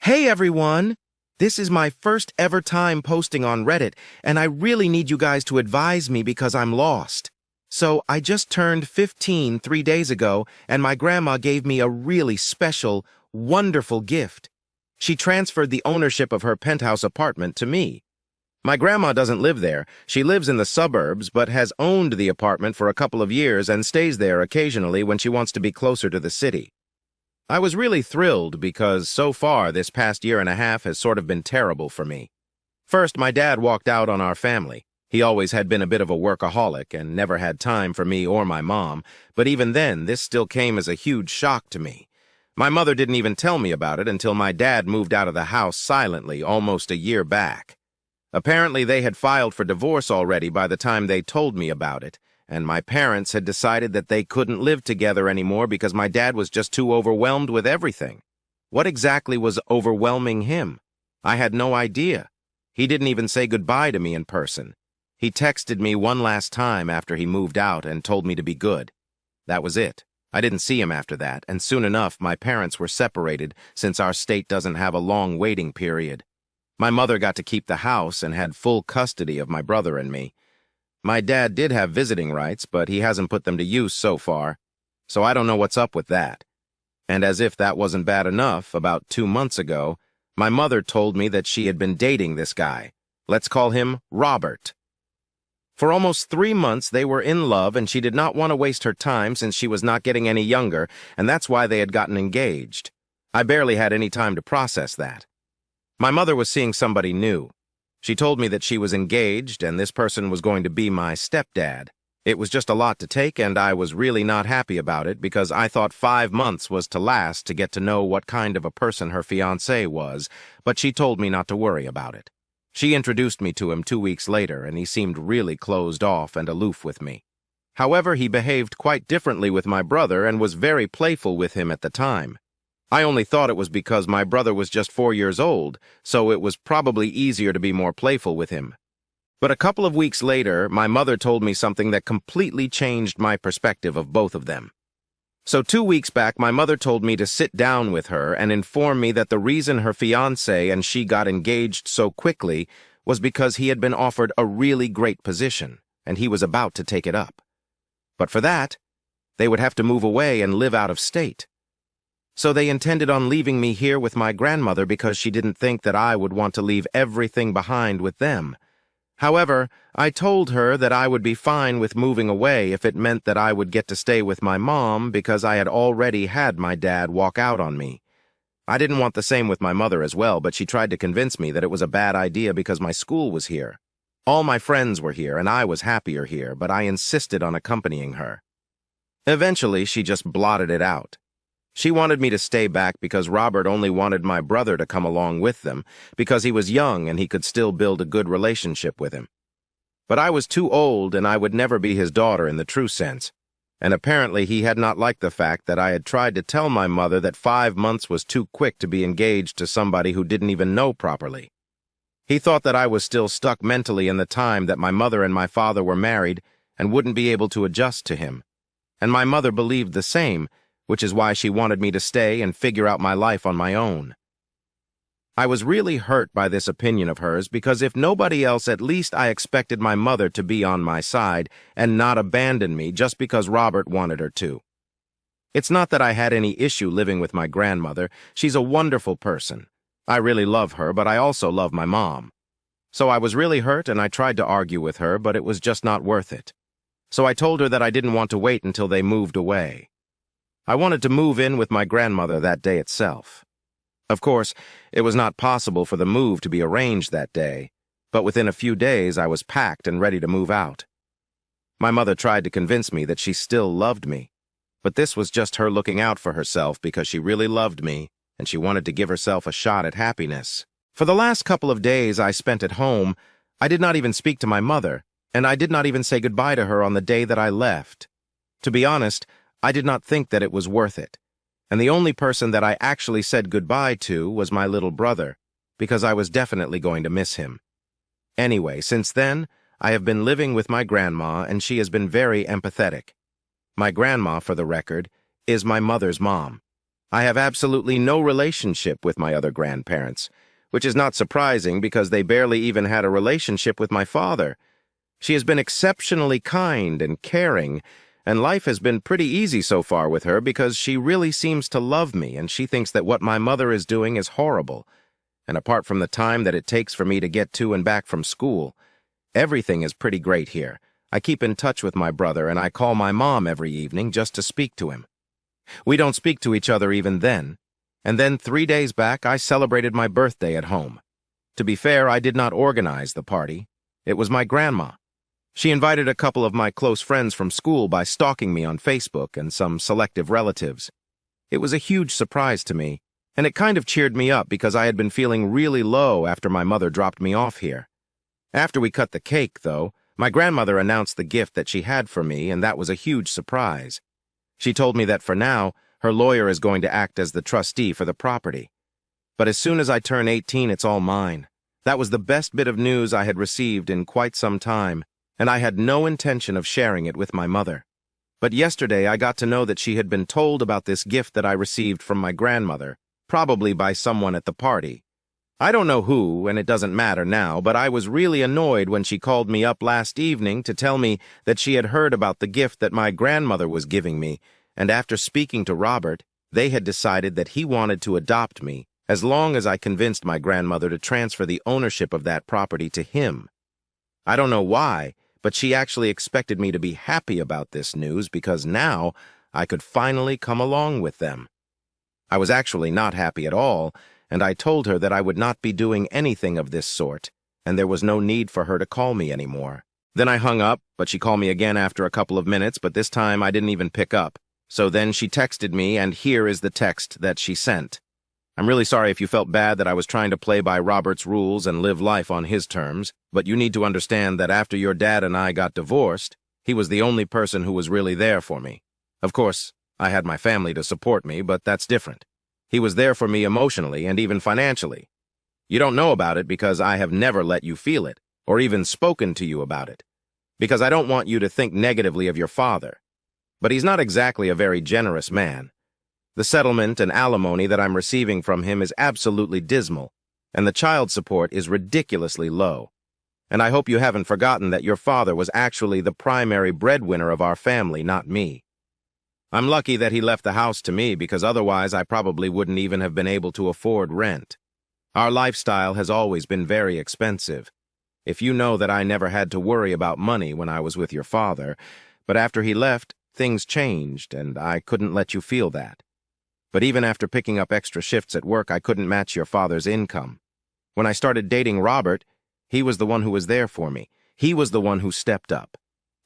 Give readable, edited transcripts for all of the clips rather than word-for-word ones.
Hey everyone! This is my first ever time posting on Reddit, and I really need you guys to advise me because I'm lost. So, I just turned 15 3 days ago, and my grandma gave me a really special, wonderful gift. She transferred the ownership of her penthouse apartment to me. My grandma doesn't live there. She lives in the suburbs, but has owned the apartment for a couple of years and stays there occasionally when she wants to be closer to the city. I was really thrilled because so far this past year and a half has sort of been terrible for me. First, my dad walked out on our family. He always had been a bit of a workaholic and never had time for me or my mom, but even then, this still came as a huge shock to me. My mother didn't even tell me about it until my dad moved out of the house silently almost a year back. Apparently, they had filed for divorce already by the time they told me about it, and my parents had decided that they couldn't live together anymore because my dad was just too overwhelmed with everything. What exactly was overwhelming him? I had no idea. He didn't even say goodbye to me in person. He texted me one last time after he moved out and told me to be good. That was it. I didn't see him after that, and soon enough my parents were separated since our state doesn't have a long waiting period. My mother got to keep the house and had full custody of my brother and me. My dad did have visiting rights, but he hasn't put them to use so far, so I don't know what's up with that. And as if that wasn't bad enough, about 2 months ago, my mother told me that she had been dating this guy. Let's call him Robert. For almost 3 months they were in love, and she did not want to waste her time since she was not getting any younger, and that's why they had gotten engaged. I barely had any time to process that. My mother was seeing somebody new. She told me that she was engaged and this person was going to be my stepdad. It was just a lot to take, and I was really not happy about it because I thought 5 months was to last to get to know what kind of a person her fiancé was, but she told me not to worry about it. She introduced me to him 2 weeks later, and he seemed really closed off and aloof with me. However, he behaved quite differently with my brother and was very playful with him at the time. I only thought it was because my brother was just 4 years old, so it was probably easier to be more playful with him. But a couple of weeks later, my mother told me something that completely changed my perspective of both of them. So 2 weeks back, my mother told me to sit down with her and inform me that the reason her fiancé and she got engaged so quickly was because he had been offered a really great position, and he was about to take it up. But for that, they would have to move away and live out of state. So they intended on leaving me here with my grandmother because she didn't think that I would want to leave everything behind with them. However, I told her that I would be fine with moving away if it meant that I would get to stay with my mom because I had already had my dad walk out on me. I didn't want the same with my mother as well, but she tried to convince me that it was a bad idea because my school was here. All my friends were here and I was happier here, but I insisted on accompanying her. Eventually, she just blotted it out. She wanted me to stay back because Robert only wanted my brother to come along with them because he was young and he could still build a good relationship with him. But I was too old and I would never be his daughter in the true sense, and apparently he had not liked the fact that I had tried to tell my mother that 5 months was too quick to be engaged to somebody who didn't even know properly. He thought that I was still stuck mentally in the time that my mother and my father were married and wouldn't be able to adjust to him, and my mother believed the same, which is why she wanted me to stay and figure out my life on my own. I was really hurt by this opinion of hers because if nobody else, at least I expected my mother to be on my side and not abandon me just because Robert wanted her to. It's not that I had any issue living with my grandmother. She's a wonderful person. I really love her, but I also love my mom. So I was really hurt and I tried to argue with her, but it was just not worth it. So I told her that I didn't want to wait until they moved away. I wanted to move in with my grandmother that day itself. Of course, it was not possible for the move to be arranged that day, but within a few days I was packed and ready to move out. My mother tried to convince me that she still loved me, but this was just her looking out for herself because she really loved me and she wanted to give herself a shot at happiness. For the last couple of days I spent at home, I did not even speak to my mother, and I did not even say goodbye to her on the day that I left. To be honest, I did not think that it was worth it, and the only person that I actually said goodbye to was my little brother, because I was definitely going to miss him. Anyway, since then, I have been living with my grandma, and she has been very empathetic. My grandma, for the record, is my mother's mom. I have absolutely no relationship with my other grandparents, which is not surprising because they barely even had a relationship with my father. She has been exceptionally kind and caring, and life has been pretty easy so far with her because she really seems to love me and she thinks that what my mother is doing is horrible. And apart from the time that it takes for me to get to and back from school, everything is pretty great here. I keep in touch with my brother and I call my mom every evening just to speak to him. We don't speak to each other even then. And then 3 days back, I celebrated my birthday at home. To be fair, I did not organize the party. It was my grandma. She invited a couple of my close friends from school by stalking me on Facebook and some selective relatives. It was a huge surprise to me, and it kind of cheered me up because I had been feeling really low after my mother dropped me off here. After we cut the cake, though, my grandmother announced the gift that she had for me, and that was a huge surprise. She told me that for now, her lawyer is going to act as the trustee for the property. But as soon as I turn 18, it's all mine. That was the best bit of news I had received in quite some time, and I had no intention of sharing it with my mother. But yesterday I got to know that she had been told about this gift that I received from my grandmother, probably by someone at the party. I don't know who, and it doesn't matter now, but I was really annoyed when she called me up last evening to tell me that she had heard about the gift that my grandmother was giving me, and after speaking to Robert, they had decided that he wanted to adopt me, as long as I convinced my grandmother to transfer the ownership of that property to him. I don't know why, but she actually expected me to be happy about this news because now I could finally come along with them. I was actually not happy at all, and I told her that I would not be doing anything of this sort, and there was no need for her to call me anymore. Then I hung up, but she called me again after a couple of minutes, but this time I didn't even pick up. So then she texted me, and here is the text that she sent. I'm really sorry if you felt bad that I was trying to play by Robert's rules and live life on his terms, but you need to understand that after your dad and I got divorced, he was the only person who was really there for me. Of course, I had my family to support me, but that's different. He was there for me emotionally and even financially. You don't know about it because I have never let you feel it, or even spoken to you about it, because I don't want you to think negatively of your father. But he's not exactly a very generous man. The settlement and alimony that I'm receiving from him is absolutely dismal, and the child support is ridiculously low. And I hope you haven't forgotten that your father was actually the primary breadwinner of our family, not me. I'm lucky that he left the house to me because otherwise I probably wouldn't even have been able to afford rent. Our lifestyle has always been very expensive. If you know that I never had to worry about money when I was with your father, but after he left, things changed, and I couldn't let you feel that. But even after picking up extra shifts at work, I couldn't match your father's income. When I started dating Robert, he was the one who was there for me. He was the one who stepped up.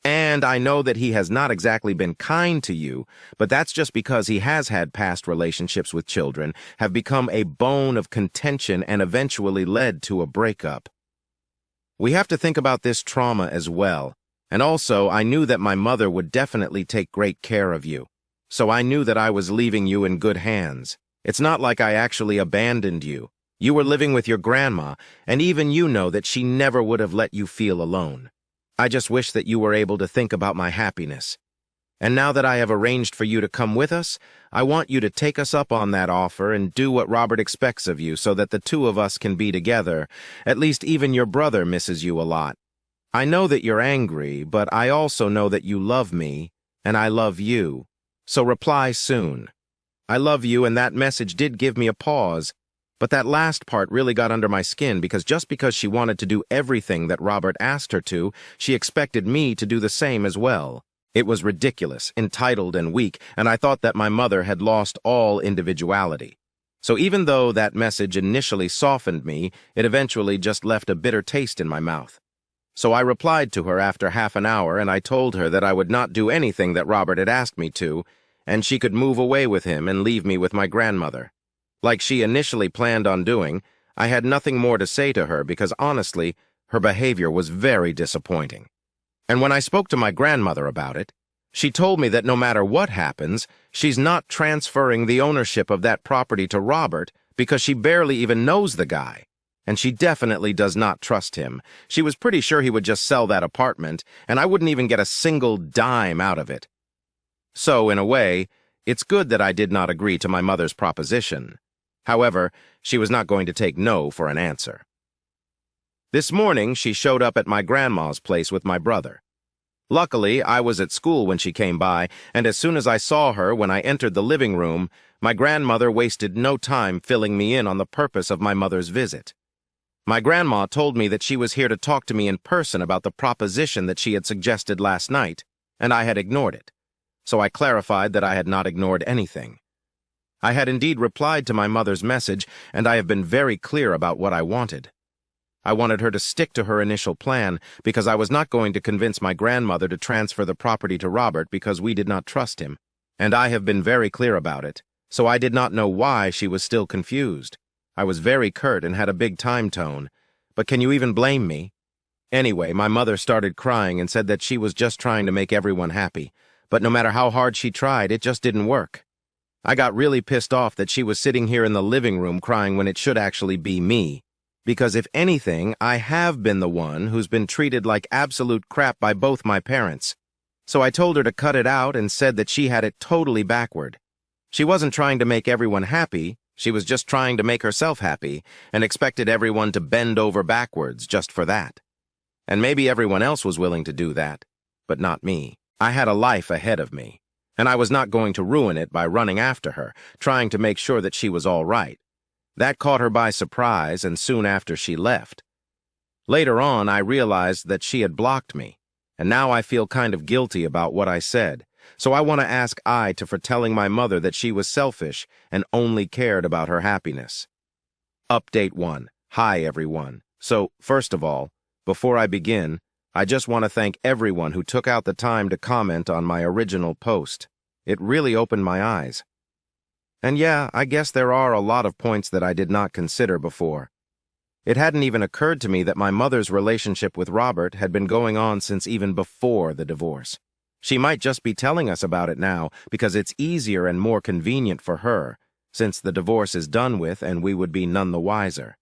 And I know that he has not exactly been kind to you, but that's just because he has had past relationships with children, have become a bone of contention and eventually led to a breakup. We have to think about this trauma as well. And also, I knew that my mother would definitely take great care of you. So I knew that I was leaving you in good hands. It's not like I actually abandoned you. You were living with your grandma, and even you know that she never would have let you feel alone. I just wish that you were able to think about my happiness. And now that I have arranged for you to come with us, I want you to take us up on that offer and do what Robert expects of you so that the two of us can be together. At least even your brother misses you a lot. I know that you're angry, but I also know that you love me, and I love you. So reply soon. I love you, and that message did give me a pause, but that last part really got under my skin because just because she wanted to do everything that Robert asked her to, she expected me to do the same as well. It was ridiculous, entitled, and weak, and I thought that my mother had lost all individuality. So even though that message initially softened me, it eventually just left a bitter taste in my mouth. So I replied to her after half an hour, and I told her that I would not do anything that Robert had asked me to, and she could move away with him and leave me with my grandmother. Like she initially planned on doing, I had nothing more to say to her because honestly, her behavior was very disappointing. And when I spoke to my grandmother about it, she told me that no matter what happens, she's not transferring the ownership of that property to Robert because she barely even knows the guy. And she definitely does not trust him. She was pretty sure he would just sell that apartment, and I wouldn't even get a single dime out of it. So, in a way, It's good that I did not agree to my mother's proposition. However, she was not going to take no for an answer. This morning, she showed up at my grandma's place with my brother. Luckily, I was at school when she came by, and as soon as I saw her when I entered the living room, my grandmother wasted no time filling me in on the purpose of my mother's visit. My grandma told me that she was here to talk to me in person about the proposition that she had suggested last night, and I had ignored it. So I clarified that I had not ignored anything. I had indeed replied to my mother's message, and I have been very clear about what I wanted. I wanted her to stick to her initial plan because I was not going to convince my grandmother to transfer the property to Robert because we did not trust him, and I have been very clear about it, so I did not know why she was still confused. I was very curt and had a big time tone, but can you even blame me? Anyway, my mother started crying and said that she was just trying to make everyone happy, but no matter how hard she tried, it just didn't work. I got really pissed off that she was sitting here in the living room crying when it should actually be me. Because if anything, I have been the one who's been treated like absolute crap by both my parents. So I told her to cut it out and said that she had it totally backward. She wasn't trying to make everyone happy, she was just trying to make herself happy and expected everyone to bend over backwards just for that. And maybe everyone else was willing to do that, but not me. I had a life ahead of me, and I was not going to ruin it by running after her, trying to make sure that she was all right. That caught her by surprise, and soon after she left. Later on, I realized that she had blocked me, and now I feel kind of guilty about what I said, so I want to ask Aita for telling my mother that she was selfish and only cared about her happiness. Update 1. Hi, everyone. So, first of all, before I begin, I just want to thank everyone who took out the time to comment on my original post. It really opened my eyes. And yeah, I guess there are a lot of points that I did not consider before. It hadn't even occurred to me that my mother's relationship with Robert had been going on since even before the divorce. She might just be telling us about it now because it's easier and more convenient for her, since the divorce is done with and we would be none the wiser.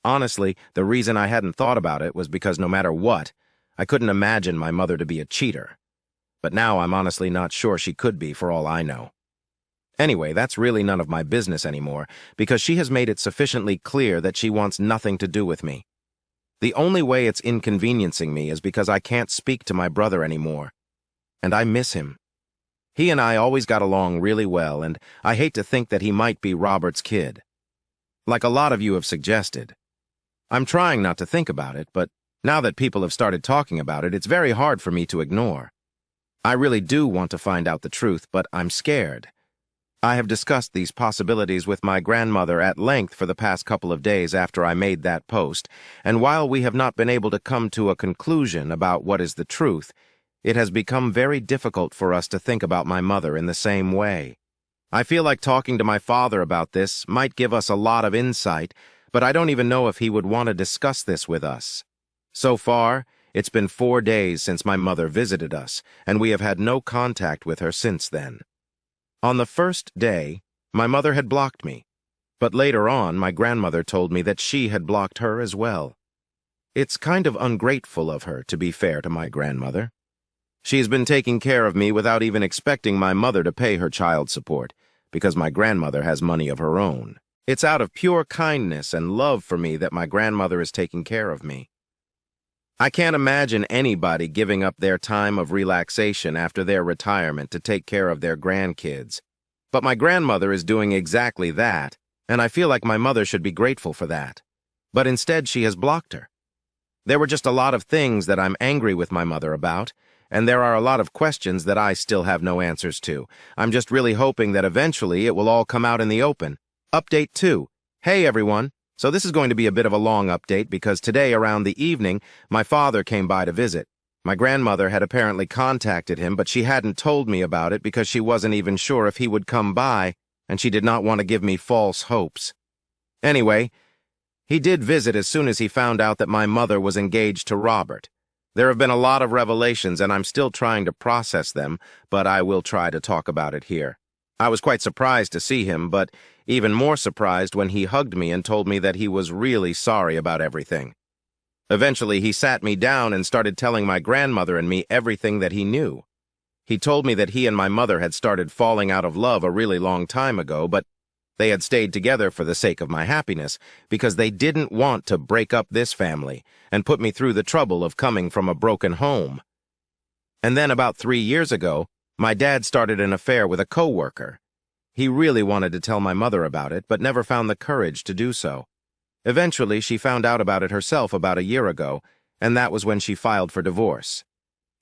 Honestly, the reason I hadn't thought about it was because no matter what, I couldn't imagine my mother to be a cheater. But now I'm honestly not sure she could be for all I know. Anyway, that's really none of my business anymore, because she has made it sufficiently clear that she wants nothing to do with me. The only way it's inconveniencing me is because I can't speak to my brother anymore. And I miss him. He and I always got along really well, and I hate to think that he might be Robert's kid. Like a lot of you have suggested. I'm trying not to think about it, but now that people have started talking about it, it's very hard for me to ignore. I really do want to find out the truth, but I'm scared. I have discussed these possibilities with my grandmother at length for the past couple of days after I made that post, and while we have not been able to come to a conclusion about what is the truth, it has become very difficult for us to think about my mother in the same way. I feel like talking to my father about this might give us a lot of insight, but I don't even know if he would want to discuss this with us. So far, it's been 4 days since my mother visited us, and we have had no contact with her since then. On the first day, my mother had blocked me, but later on my grandmother told me that she had blocked her as well. It's kind of ungrateful of her, to be fair to my grandmother. She's been taking care of me without even expecting my mother to pay her child support, because my grandmother has money of her own. It's out of pure kindness and love for me that my grandmother is taking care of me. I can't imagine anybody giving up their time of relaxation after their retirement to take care of their grandkids. But my grandmother is doing exactly that, and I feel like my mother should be grateful for that. But instead, she has blocked her. There were just a lot of things that I'm angry with my mother about, and there are a lot of questions that I still have no answers to. I'm just really hoping that eventually it will all come out in the open. Update 2. Hey, everyone. So this is going to be a bit of a long update because today around the evening, my father came by to visit. My grandmother had apparently contacted him, but she hadn't told me about it because she wasn't even sure if he would come by, and she did not want to give me false hopes. Anyway, he did visit as soon as he found out that my mother was engaged to Robert. There have been a lot of revelations, and I'm still trying to process them, but I will try to talk about it here. I was quite surprised to see him, but even more surprised when he hugged me and told me that he was really sorry about everything. Eventually, he sat me down and started telling my grandmother and me everything that he knew. He told me that he and my mother had started falling out of love a really long time ago, but they had stayed together for the sake of my happiness, because they didn't want to break up this family and put me through the trouble of coming from a broken home. And then about 3 years ago, my dad started an affair with a coworker. He really wanted to tell my mother about it, but never found the courage to do so. Eventually, she found out about it herself about a year ago, and that was when she filed for divorce.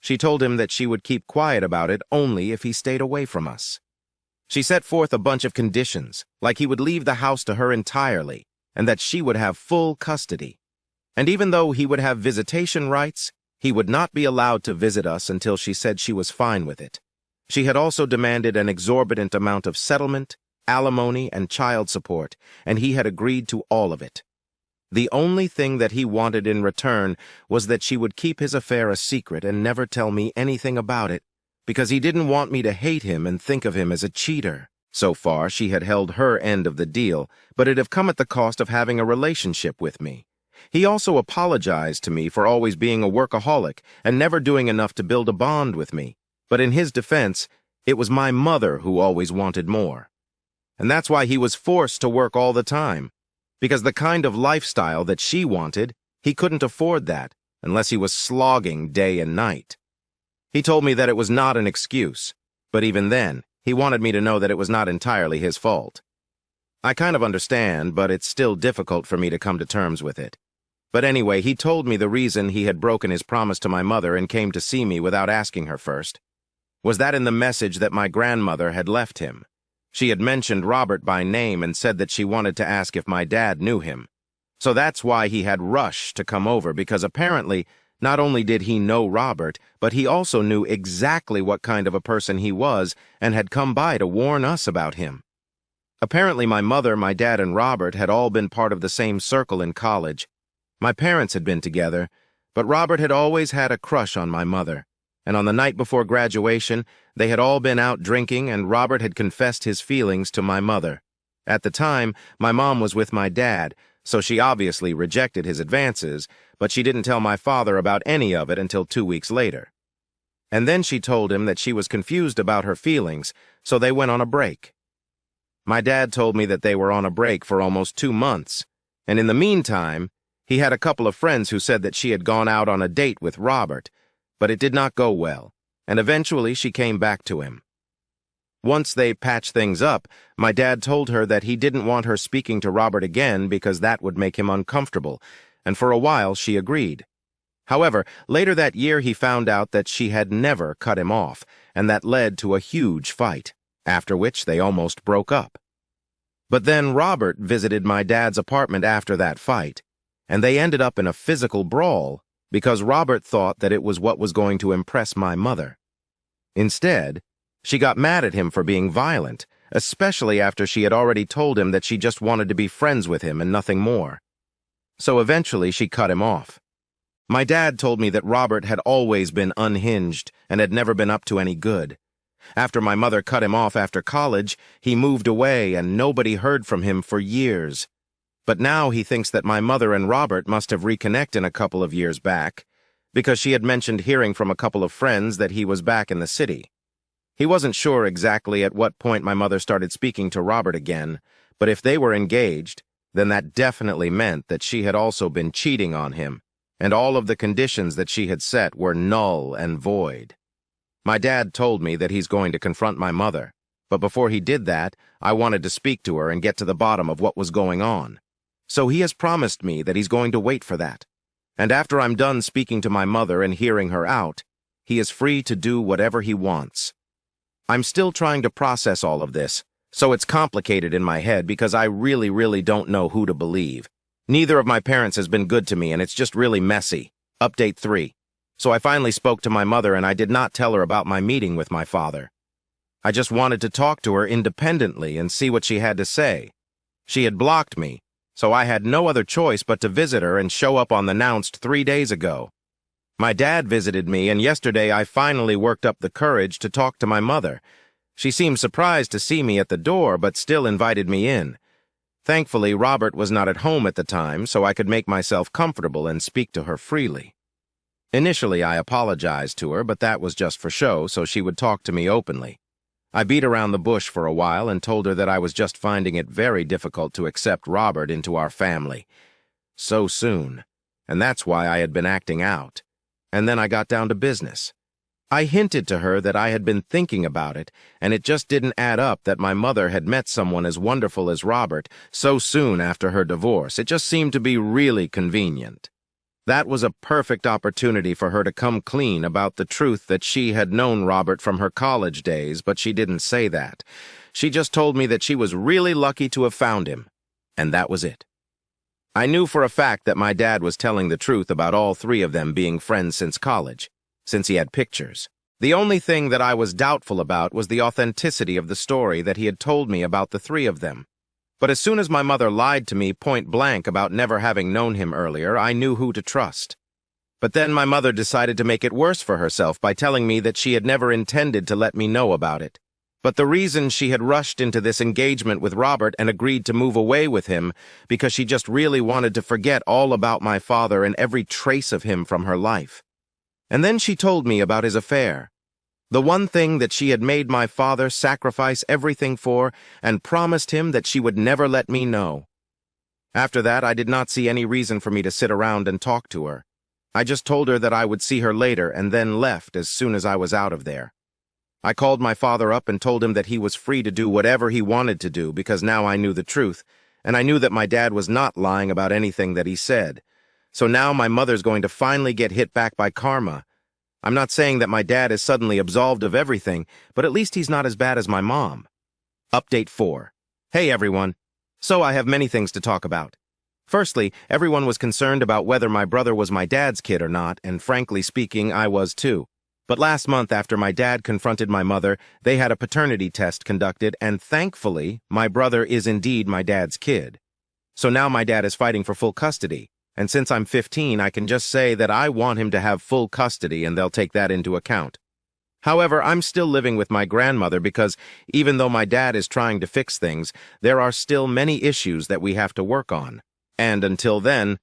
She told him that she would keep quiet about it only if he stayed away from us. She set forth a bunch of conditions, like he would leave the house to her entirely, and that she would have full custody. And even though he would have visitation rights, he would not be allowed to visit us until she said she was fine with it. She had also demanded an exorbitant amount of settlement, alimony, and child support, and he had agreed to all of it. The only thing that he wanted in return was that she would keep his affair a secret and never tell me anything about it, because he didn't want me to hate him and think of him as a cheater. So far, she had held her end of the deal, but it had come at the cost of having a relationship with me. He also apologized to me for always being a workaholic and never doing enough to build a bond with me. But in his defense, it was my mother who always wanted more. And that's why he was forced to work all the time, because the kind of lifestyle that she wanted, he couldn't afford that unless he was slogging day and night. He told me that it was not an excuse, but even then, he wanted me to know that it was not entirely his fault. I kind of understand, but it's still difficult for me to come to terms with it. But anyway, he told me the reason he had broken his promise to my mother and came to see me without asking her first was that in the message that my grandmother had left him. She had mentioned Robert by name and said that she wanted to ask if my dad knew him. So that's why he had rushed to come over, because apparently not only did he know Robert, but he also knew exactly what kind of a person he was and had come by to warn us about him. Apparently my mother, my dad, and Robert had all been part of the same circle in college. My parents had been together, but Robert had always had a crush on my mother, and on the night before graduation, they had all been out drinking and Robert had confessed his feelings to my mother. At the time, my mom was with my dad, so she obviously rejected his advances, but she didn't tell my father about any of it until 2 weeks later. And then she told him that she was confused about her feelings, so they went on a break. My dad told me that they were on a break for almost 2 months, and in the meantime, he had a couple of friends who said that she had gone out on a date with Robert, but it did not go well, and eventually she came back to him. Once they patched things up, my dad told her that he didn't want her speaking to Robert again because that would make him uncomfortable, and for a while she agreed. However, later that year he found out that she had never cut him off, and that led to a huge fight, after which they almost broke up. But then Robert visited my dad's apartment after that fight, and they ended up in a physical brawl because Robert thought that it was what was going to impress my mother. Instead, she got mad at him for being violent, especially after she had already told him that she just wanted to be friends with him and nothing more. So eventually she cut him off. My dad told me that Robert had always been unhinged and had never been up to any good. After my mother cut him off after college, he moved away and nobody heard from him for years. But now he thinks that my mother and Robert must have reconnected a couple of years back, because she had mentioned hearing from a couple of friends that he was back in the city. He wasn't sure exactly at what point my mother started speaking to Robert again, but if they were engaged, then that definitely meant that she had also been cheating on him, and all of the conditions that she had set were null and void. My dad told me that he's going to confront my mother, but before he did that, I wanted to speak to her and get to the bottom of what was going on. So he has promised me that he's going to wait for that, and after I'm done speaking to my mother and hearing her out, he is free to do whatever he wants. I'm still trying to process all of this, so it's complicated in my head because I really don't know who to believe. Neither of my parents has been good to me, and it's just really messy. Update 3. So I finally spoke to my mother, and I did not tell her about my meeting with my father. I just wanted to talk to her independently and see what she had to say. She had blocked me, so I had no other choice but to visit her and show up unannounced 3 days ago. My dad visited me, and yesterday I finally worked up the courage to talk to my mother. She seemed surprised to see me at the door, but still invited me in. Thankfully, Robert was not at home at the time, so I could make myself comfortable and speak to her freely. Initially, I apologized to her, but that was just for show, so she would talk to me openly. I beat around the bush for a while and told her that I was just finding it very difficult to accept Robert into our family so soon, and that's why I had been acting out. And then I got down to business. I hinted to her that I had been thinking about it, and it just didn't add up that my mother had met someone as wonderful as Robert so soon after her divorce. It just seemed to be really convenient. That was a perfect opportunity for her to come clean about the truth that she had known Robert from her college days, but she didn't say that. She just told me that she was really lucky to have found him, and that was it. I knew for a fact that my dad was telling the truth about all three of them being friends since college, since he had pictures. The only thing that I was doubtful about was the authenticity of the story that he had told me about the three of them. But as soon as my mother lied to me point blank about never having known him earlier, I knew who to trust. But then my mother decided to make it worse for herself by telling me that she had never intended to let me know about it. But the reason she had rushed into this engagement with Robert and agreed to move away with him because she just really wanted to forget all about my father and every trace of him from her life. And then she told me about his affair. The one thing that she had made my father sacrifice everything for and promised him that she would never let me know. After that, I did not see any reason for me to sit around and talk to her. I just told her that I would see her later and then left as soon as I was out of there. I called my father up and told him that he was free to do whatever he wanted to do because now I knew the truth, and I knew that my dad was not lying about anything that he said. So now my mother's going to finally get hit back by karma. I'm not saying that my dad is suddenly absolved of everything, but at least he's not as bad as my mom. Update 4. Hey everyone. So I have many things to talk about. Firstly, everyone was concerned about whether my brother was my dad's kid or not, and frankly speaking, I was too. But last month after my dad confronted my mother, they had a paternity test conducted, and thankfully, my brother is indeed my dad's kid. So now my dad is fighting for full custody. And since I'm 15, I can just say that I want him to have full custody and they'll take that into account. However, I'm still living with my grandmother because even though my dad is trying to fix things, there are still many issues that we have to work on. And until then,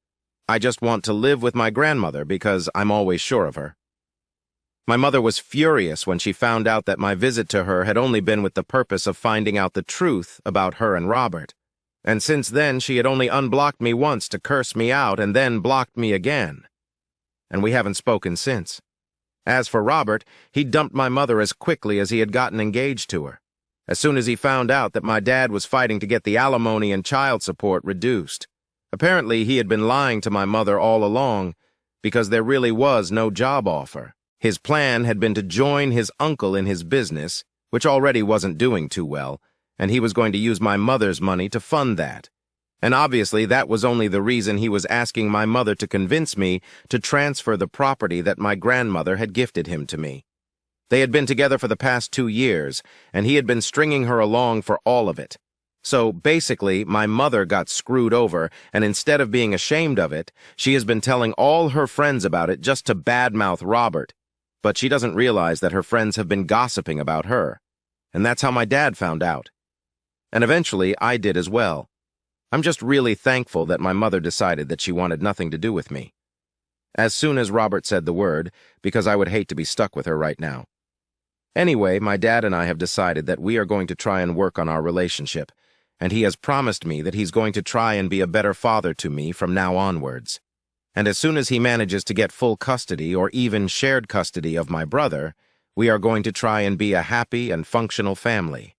I just want to live with my grandmother because I'm always sure of her. My mother was furious when she found out that my visit to her had only been with the purpose of finding out the truth about her and Robert. And since then, she had only unblocked me once to curse me out and then blocked me again. And we haven't spoken since. As for Robert, he dumped my mother as quickly as he had gotten engaged to her, as soon as he found out that my dad was fighting to get the alimony and child support reduced. Apparently, he had been lying to my mother all along because there really was no job offer. His plan had been to join his uncle in his business, which already wasn't doing too well, and he was going to use my mother's money to fund that. And obviously that was only the reason he was asking my mother to convince me to transfer the property that my grandmother had gifted him to me. They had been together for the past 2 years, and he had been stringing her along for all of it. So basically, my mother got screwed over, and instead of being ashamed of it, she has been telling all her friends about it just to badmouth Robert. But she doesn't realize that her friends have been gossiping about her. And that's how my dad found out. And eventually, I did as well. I'm just really thankful that my mother decided that she wanted nothing to do with me. As soon as Robert said the word, because I would hate to be stuck with her right now. Anyway, my dad and I have decided that we are going to try and work on our relationship, and he has promised me that he's going to try and be a better father to me from now onwards. And as soon as he manages to get full custody or even shared custody of my brother, we are going to try and be a happy and functional family.